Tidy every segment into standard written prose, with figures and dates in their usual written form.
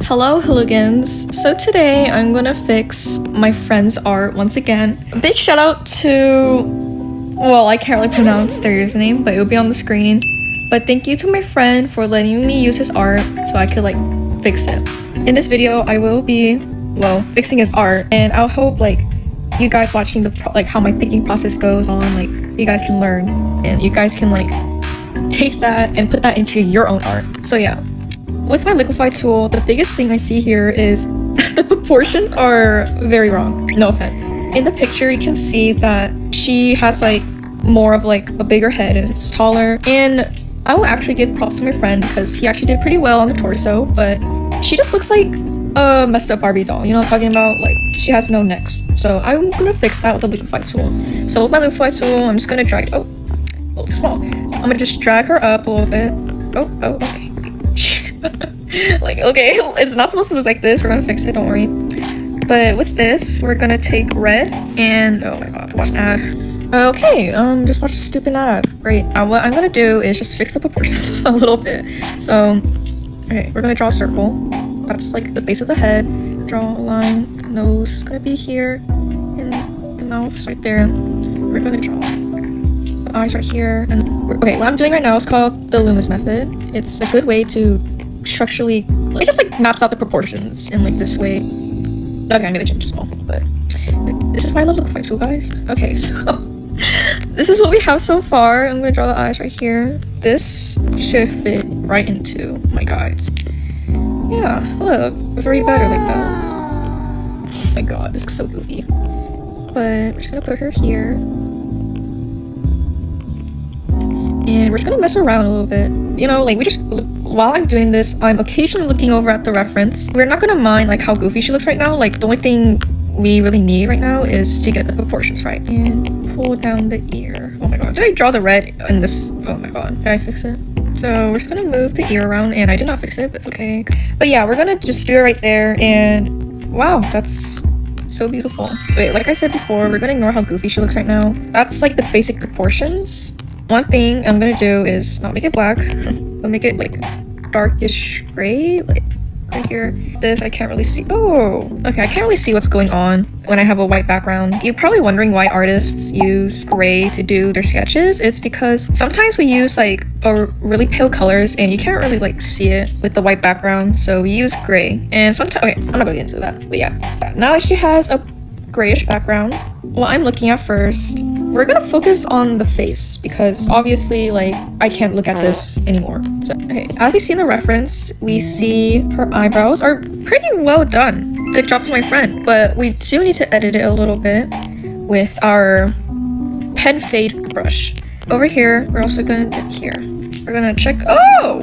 Hello hooligans. So today I'm gonna fix my friend's art once again. A big shout out to, well, I can't really pronounce their username, but it will be on the screen. But thank you to my friend for letting me use his art so I could like fix it. In this video I will be, well, fixing his art, and I'll hope like you guys watching the how my thinking process goes on, like you guys can learn and you guys can like take that and put that into your own art. So yeah. With my liquify tool, the biggest thing I see here is the proportions are very wrong. No offense. In the picture, you can see that she has like more of like a bigger head and it's taller. And I will actually give props to my friend because he actually did pretty well on the torso, but she just looks like a messed up Barbie doll. You know what I'm talking about? Like she has no necks. So I'm gonna fix that with the liquify tool. So with my liquify tool, I'm just gonna drag, oh, a little too small. I'm gonna just drag her up a little bit. Oh, okay. Like, okay, it's not supposed to look like this. We're gonna fix it, don't worry. But with this, we're gonna take red and, oh my god, watch an ad. Okay, just watch a stupid ad. Great. What I'm gonna do is just fix the proportions a little bit. So, okay, we're gonna draw a circle. That's like the base of the head. Draw a line. The nose is gonna be here, and the mouth right there. We're gonna draw the eyes right here. And okay, what I'm doing right now is called the Loomis method. It's a good way to structurally, it just like maps out the proportions in like this way. Okay, I made the change small, but this is my little liquify tool, guys. Okay, so this is what we have so far. I'm gonna draw the eyes right here. This should fit right into my guides. Yeah, look, it's already better like that. Oh my god, this is so goofy. But we're just gonna put her here. And we're just gonna mess around a little bit. You know, like while I'm doing this, I'm occasionally looking over at the reference. We're not gonna mind like how goofy she looks right now. Like the only thing we really need right now is to get the proportions right. And pull down the ear. Oh my god, did I draw the red in this? Oh my god, did I fix it? So we're just gonna move the ear around, and I did not fix it, but it's okay. But yeah, we're gonna just do it right there, and wow, that's so beautiful. Wait, like I said before, we're gonna ignore how goofy she looks right now. That's like the basic proportions. One thing I'm gonna do is not make it black, but make it like darkish gray, like right here. This I can't really see. Oh, okay, I can't really see what's going on when I have a white background. You're probably wondering why artists use gray to do their sketches. It's because sometimes we use like really pale colors and you can't really like see it with the white background, so we use gray. And sometimes, okay, I'm not gonna get into that, but yeah. Now she has a grayish background. What I'm looking at first, we're gonna focus on the face because obviously like I can't look at this anymore. So okay, as we see in the reference, we see her eyebrows are pretty well done. Good job to my friend, but we do need to edit it a little bit with our pen fade brush. Over here, we're also gonna do here. We're gonna check, oh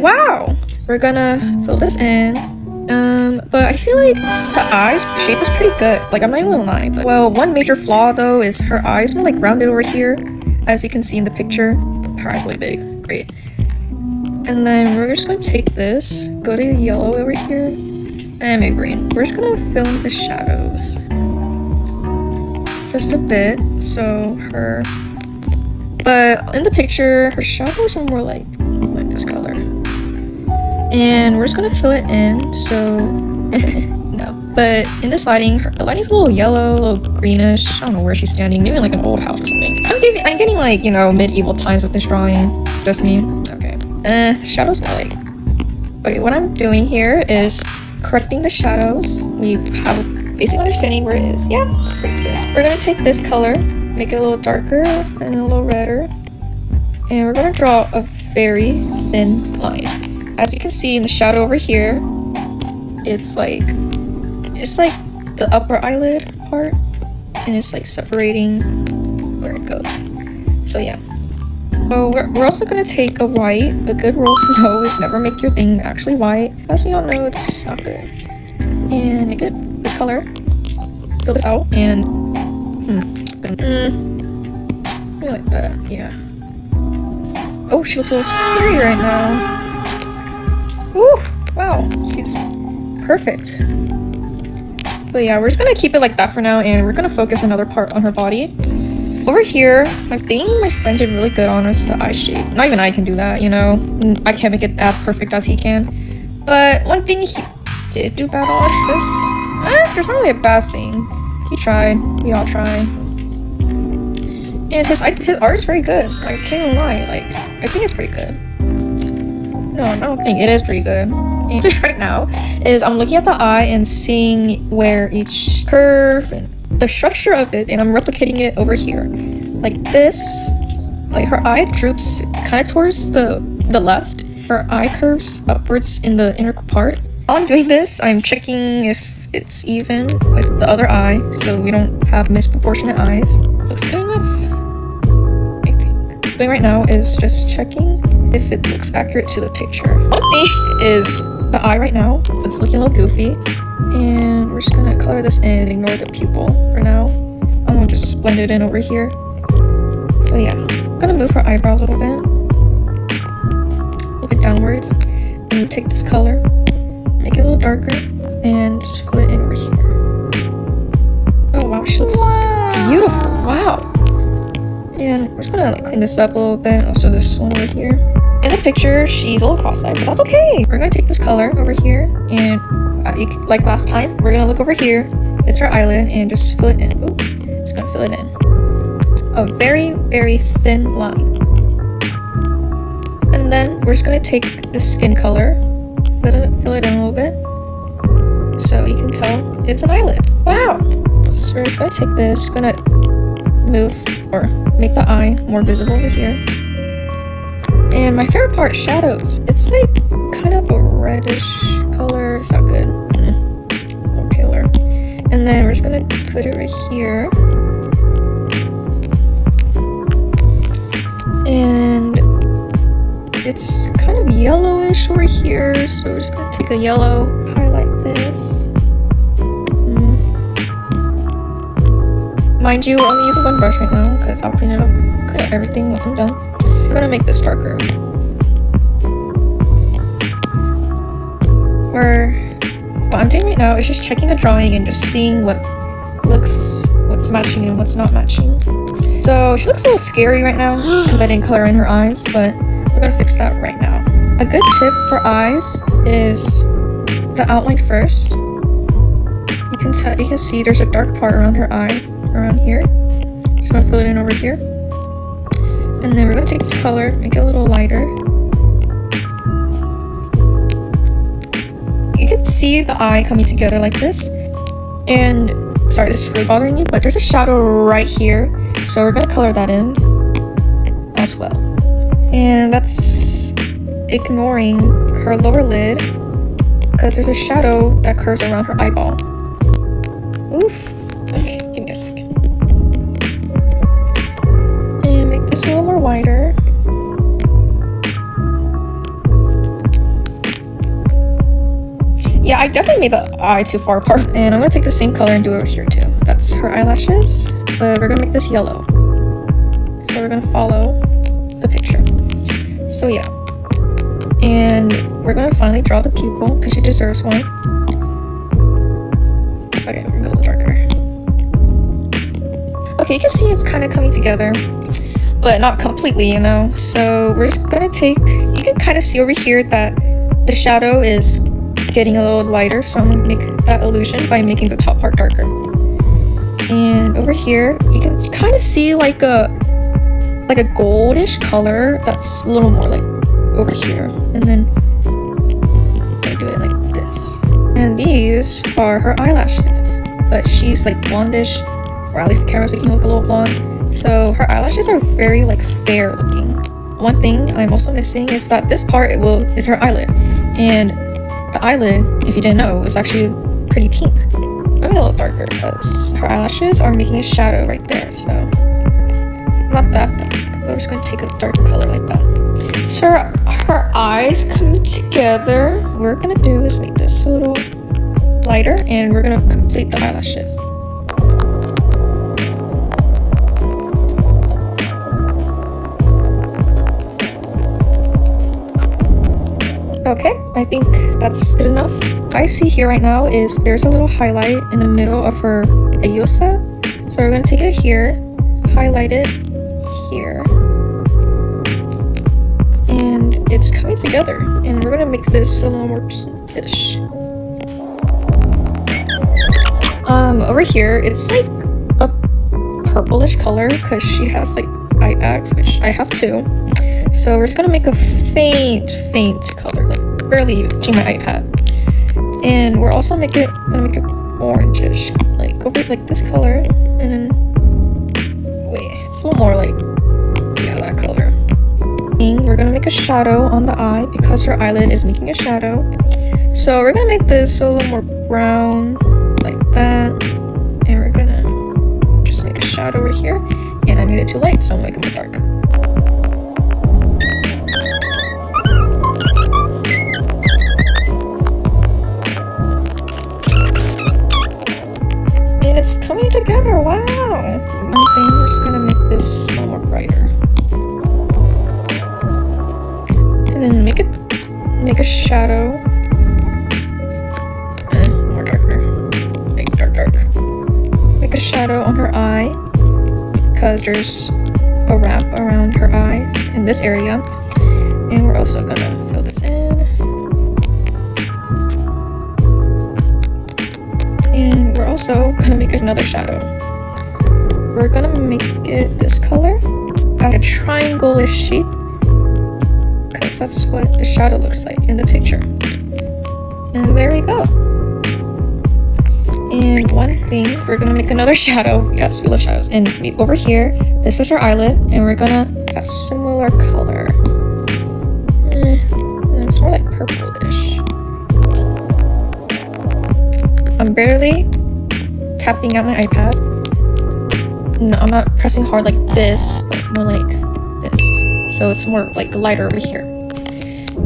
wow, we're gonna fill this in. But I feel like the eyes shape is pretty good. Like, I'm not even gonna lie. But, well, one major flaw though is her eyes are like rounded over here. As you can see in the picture, her eyes really big. Great. And then we're just gonna take this, go to yellow over here, and make green. We're just gonna fill in the shadows. Just a bit, so her... But in the picture, her shadows are more like this color. And we're just gonna fill it in, so no. But in this lighting, the lighting's a little yellow, a little greenish. I don't know where she's standing, maybe like an old house or something. I'm getting like, you know, medieval times with this drawing. Just me. Okay. The shadows are like... Okay, what I'm doing here is correcting the shadows. We have a basic understanding where it is. Yeah, it's pretty good. We're gonna take this color, make it a little darker and a little redder. And we're gonna draw a very thin line. As you can see in the shadow over here, it's like the upper eyelid part, and it's like separating where it goes. So yeah. So we're also gonna take a white. A good rule to know is never make your thing actually white. As we all know, it's not good. And make it this color. Fill this out and I like that. Yeah. Oh, she looks a little scary right now. Ooh, wow, she's perfect. But yeah, we're just gonna keep it like that for now, and we're gonna focus another part on her body. Over here, I think my friend did really good on us, the eye shape. Not even I can do that, you know? I can't make it as perfect as he can. But one thing did do bad on this. There's not really a bad thing. He tried. We all try. And his art is very good. I can't even lie. Like, I think it's pretty good. No, I don't think it is pretty good. And right now is I'm looking at the eye and seeing where each curve and the structure of it, and I'm replicating it over here. Like this. Like her eye droops kind of towards the left. Her eye curves upwards in the inner part. While I'm doing this, I'm checking if it's even with the other eye, so we don't have misproportionate eyes. Looks good enough, I think. Thing right now is just checking if it looks accurate to the picture. One thing is the eye right now, it's looking a little goofy, and we're just gonna color this in and ignore the pupil for now. I'm gonna just blend it in over here. So yeah, I'm gonna move her eyebrow a little bit downwards, and take this color, make it a little darker, and just fill it in over here. Oh wow, she looks beautiful. Wow. And we're just gonna like clean this up a little bit. Also this one over here. In the picture, she's a little cross-eyed, but that's okay. We're gonna take this color over here, and like last time, we're gonna look over here. It's her eyelid, and just fill it in. Ooh, just gonna fill it in. A very, very thin line. And then we're just gonna take the skin color, fill it in a little bit, so you can tell it's an eyelid. Wow! So we're just gonna take this, gonna move or make the eye more visible over here. And my favorite part, shadows. It's like kind of a reddish color. It's not good. More paler. And then we're just gonna put it right here. And it's kind of yellowish over here, so we're just gonna take a yellow, highlight this. Mind you, we're only using one brush right now because I'll clean up everything once I'm done. We're gonna make this darker. What I'm doing right now is just checking the drawing and just seeing what's matching and what's not matching. So she looks a little scary right now because I didn't color in her eyes, but we're gonna fix that right now. A good tip for eyes is the outline first. You can see there's a dark part around her eye, around here. Just gonna fill it in over here. And then we're gonna take this color, make it a little lighter. You can see the eye coming together like this. And sorry, this is really bothering me, but there's a shadow right here. So we're gonna color that in as well. And that's ignoring her lower lid because there's a shadow that curves around her eyeball. Oof. Okay, give me a second. And make this a little more wider. Yeah, I definitely made the eye too far apart. And I'm gonna take the same color and do it over here too. That's her eyelashes, but we're gonna make this yellow. So we're gonna follow the picture. So yeah. And we're gonna finally draw the pupil because she deserves one. Okay, we're gonna go a little darker. Okay, you can see it's kind of coming together, but not completely, you know. So we're just gonna you can kind of see over here that the shadow is getting a little lighter, so I'm gonna make that illusion by making the top part darker. And over here, you can kind of see like a goldish color that's a little more like over here. And then I do it like this. And these are her eyelashes, but she's like blondish, or at least the camera's making her look a little blonde. So her eyelashes are very like fair looking. One thing I'm also missing is that this part is her eyelid, and the eyelid, if you didn't know, is actually pretty pink. Let me a little darker because her eyelashes are making a shadow right there, so not that dark, but we're just going to take a darker color like that. So her eyes coming together, what we're going to do is make this a little lighter, and we're going to complete the eyelashes. Okay, I think that's good enough. What I see here right now is there's a little highlight in the middle of her eliosa. So we're going to take it here, highlight it here. And it's coming together. And we're going to make this a little more pinkish. over here, it's like a purplish color because she has like eye bags, which I have too. So we're just gonna make a faint color, like barely using my iPad. And we're also gonna make it orangish, like over like this color, and then wait, it's a little more like, yeah, that color. And we're gonna make a shadow on the eye because her eyelid is making a shadow. So we're gonna make this a little more brown, like that, and we're gonna just make a shadow over here. And I made it too light, so I'm making it dark. It's coming together, wow! And then we're just gonna make this a little more brighter. And then make a shadow. More darker. Like dark. Make a shadow on her eye because there's a wrap around her eye in this area. And we're also gonna fill this in. And we're also gonna make another shadow. We're gonna make it this color, like a triangle-ish shape, because that's what the shadow looks like in the picture. And there we go. And one thing, we're gonna make another shadow. Yes, we love shadows. And over here, this is her eyelid, and we're gonna make a similar color. And it's more like purplish. I'm barely tapping out my iPad. No, I'm not pressing hard like this, but more like this. So it's more like lighter over here.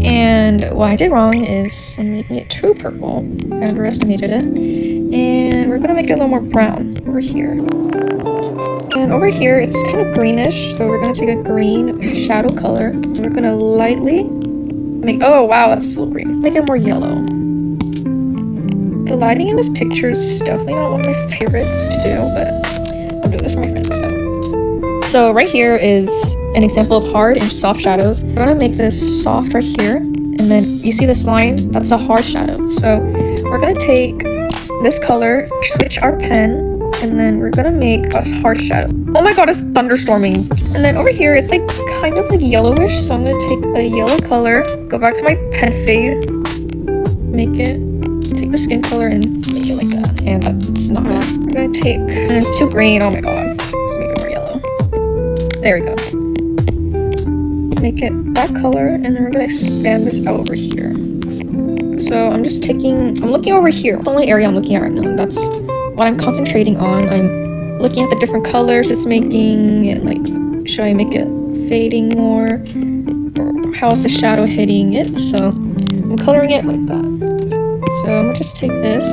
And what I did wrong is I'm making it too purple. I underestimated it. And we're gonna make it a little more brown over here. And over here, it's kind of greenish. So we're gonna take a green shadow color. And we're gonna lightly make, oh wow, that's a little green. Make it more yellow. The lighting in this picture is definitely not one of my favorites to do, but I'm doing this for my friends, so right here is an example of hard and soft shadows. We're gonna make this soft right here, and then you see this line? That's a hard shadow. So we're gonna take this color, switch our pen, and then we're gonna make a hard shadow. Oh my god, it's thunderstorming. And then over here, it's like kind of like yellowish, so I'm gonna take a yellow color, go back to my pen fade, take the skin color and make it like that. And that's not good. We're gonna take, and it's too green, oh my god. Let's make it more yellow. There we go. Make it that color, and then we're gonna expand this out over here. So I'm looking over here. It's the only area I'm looking at right now. That's what I'm concentrating on. I'm looking at the different colors it's making, and like, should I make it fading more? Or how's the shadow hitting it? So I'm coloring it like that. So I'm gonna just take this,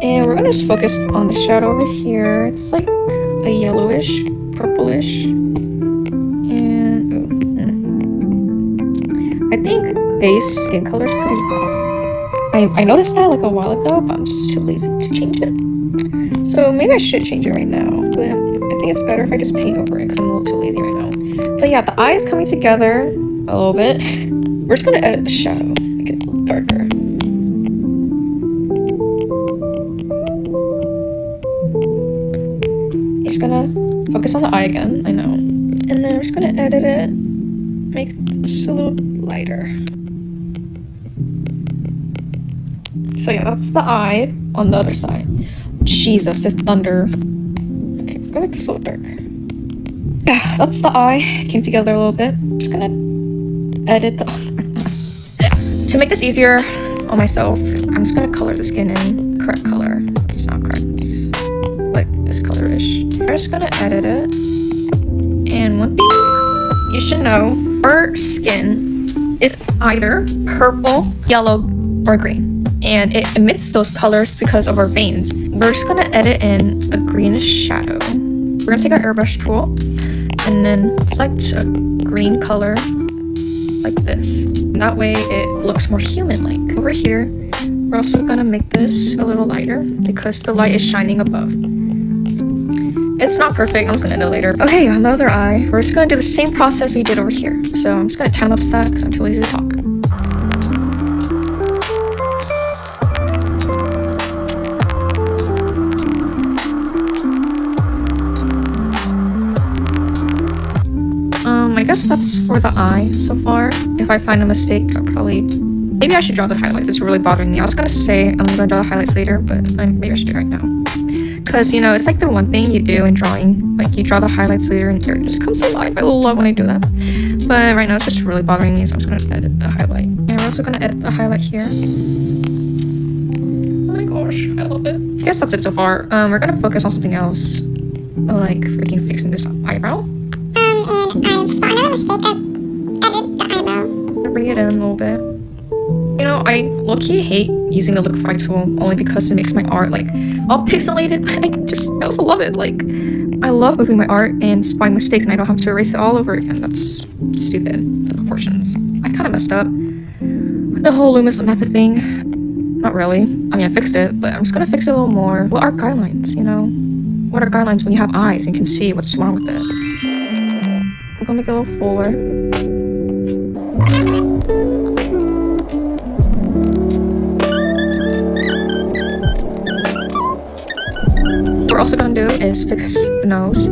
and we're gonna just focus on the shadow over here. It's like a yellowish, purplish, and I think base skin color is pretty good. I noticed that like a while ago, but I'm just too lazy to change it. So maybe I should change it right now, but I think it's better if I just paint over it because I'm a little too lazy right now. But yeah, the eye is coming together a little bit. We're just gonna edit the shadow, make it darker. Just gonna focus on the eye again, I know. And then we're just gonna edit it, make this a little lighter. So yeah, that's the eye on the other side. Jesus, the thunder. Okay, I'm gonna make this a little darker. Yeah, that's the eye. Came together a little bit. I'm just gonna edit the To make this easier on myself, I'm just gonna color the skin in correct color. It's not correct. Like this color-ish. I'm just gonna edit it. And one thing you should know, our skin is either purple, yellow, or green. And it emits those colors because of our veins. We're just gonna edit in a greenish shadow. We're gonna take our airbrush tool and then reflect a green color like this. And that way it looks more human-like. Over here, we're also gonna make this a little lighter because the light is shining above. It's not perfect, I'm just gonna edit it later. Okay, on the other eye, we're just gonna do the same process we did over here. So I'm just gonna time-lapse that because I'm too lazy to talk. guess that's for the eye so far. If I find a mistake, I'll probably... Maybe I should draw the highlights. It's really bothering me. I was gonna say I'm gonna draw the highlights later, but maybe I should do it right now. Because, you know, it's like the one thing you do in drawing. Like, you draw the highlights later and it just comes alive. I love when I do that. But right now it's just really bothering me, so I'm just gonna edit the highlight. And we're also gonna edit the highlight here. Oh my gosh, I love it. I guess that's it so far. We're gonna focus on something else. Like, freaking fixing this eyebrow. And I've spotted a mistake. I edit the eyebrow. I'm gonna bring it in a little bit. You know, I low-key hate using the liquify tool only because it makes my art like all pixelated, but I also love it. Like, I love moving my art and spotting mistakes and I don't have to erase it all over again. That's stupid. The proportions. I kind of messed up. The whole Loomis method thing. Not really. I mean, I fixed it, but I'm just gonna fix it a little more. What are guidelines, you know? What are guidelines when you have eyes and can see what's wrong with it? We're gonna make it a little fuller. What we're also gonna do is fix the nose.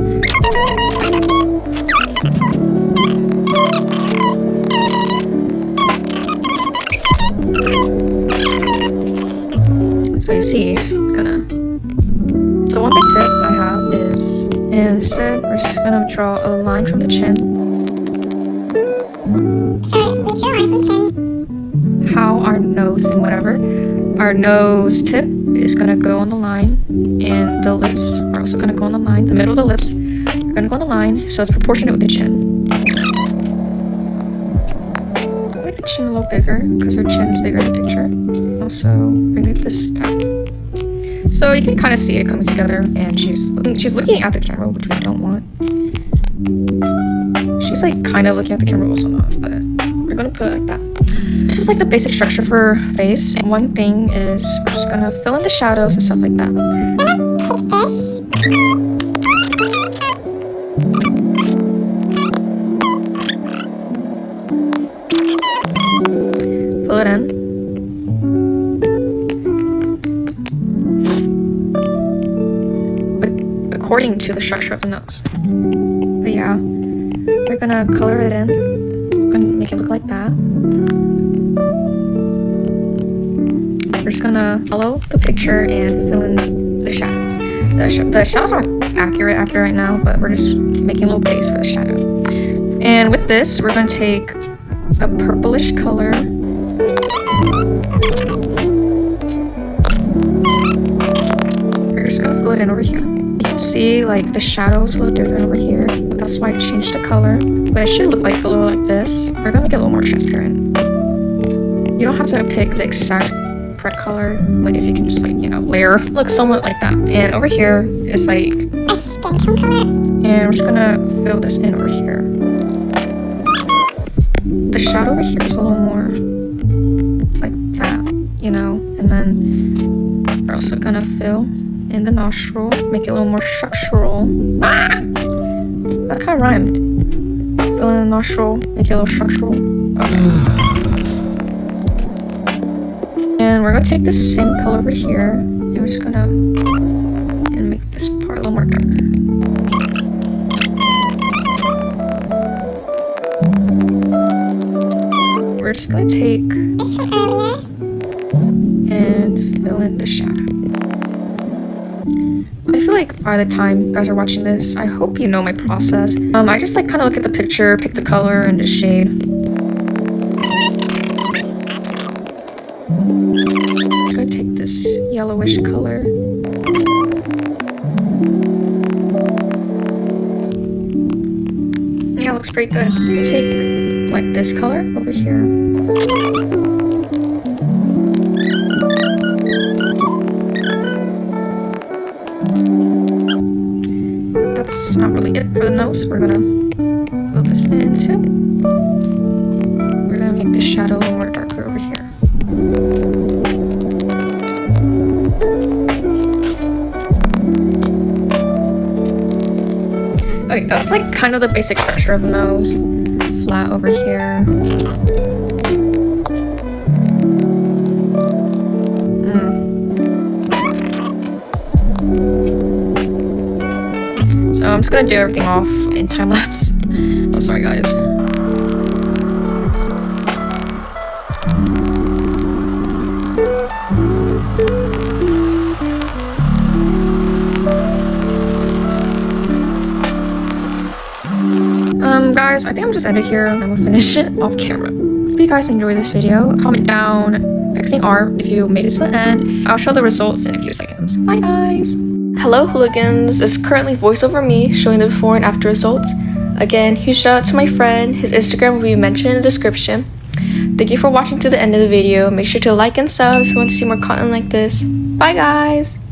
So you see, it's gonna... So one big tip I have is, instead we're just gonna draw a line from the chin. Sorry, we draw a line from the chin. How our nose and whatever, our nose tip is gonna go on the line, and the lips are also gonna go on the line. The middle of the lips are gonna go on the line, so it's proportionate with the chin. Make the chin a little bigger because her chin is bigger in the picture. Also, bring it this down. So you can kind of see it coming together, and she's looking at the camera, which we don't want. She's like kind of looking at the camera, also not, but we're gonna put it like that. This is like the basic structure for her face. And one thing is we're just gonna fill in the shadows and stuff like that. Take this. Fill it in. According to the structure of the nose. But yeah, we're gonna color it in. We're gonna make it look like that. We're just gonna follow the picture and fill in the shadows. The shadows aren't accurate right now, but we're just making a little base for the shadow. And with this, we're gonna take a purplish color. We're just gonna fill it in over here. You can see like the shadows a little different over here. That's why I changed the color. But it should look like a little like this. We're gonna make it a little more transparent. You don't have to pick the exact correct color, but if you can just like, you know, layer, look somewhat like that. And over here is like A skin tone color. and we're just gonna fill this in over here. The shadow over here is a little more like that, you know, and then we're also gonna fill in the nostril, make it a little more structural. Ah! That kind of rhymed. Fill in the nostril, make it a little structural. And we're gonna take the same color over here, and we're just gonna and make this part a little more darker. We're just gonna take This from earlier. and fill in the shadow. I feel like by the time you guys are watching this, I hope you know my process. I just like kind of look at the picture, pick the color, and the shade. I'm gonna take this yellowish color. Yeah, looks pretty good. Take like this color over here. That's not really it for the nose. We're gonna fill this in too. We're gonna make the shadow a little more darker over here. Okay, that's like kind of the basic structure of the nose. Flat over here. So I'm just gonna do everything off in time lapse. I'm sorry guys. guys, I think I'm just end it here and we'll finish it off camera. If you guys enjoyed this video, comment down fixing art if you made it to the end. I'll show the results in a few seconds. Bye guys! Hello hooligans, this is currently voiceover me showing the before and after results. Again, huge shout out to my friend, his Instagram will be mentioned in the description. Thank you for watching to the end of the video. Make sure to like and sub if you want to see more content like this. Bye guys!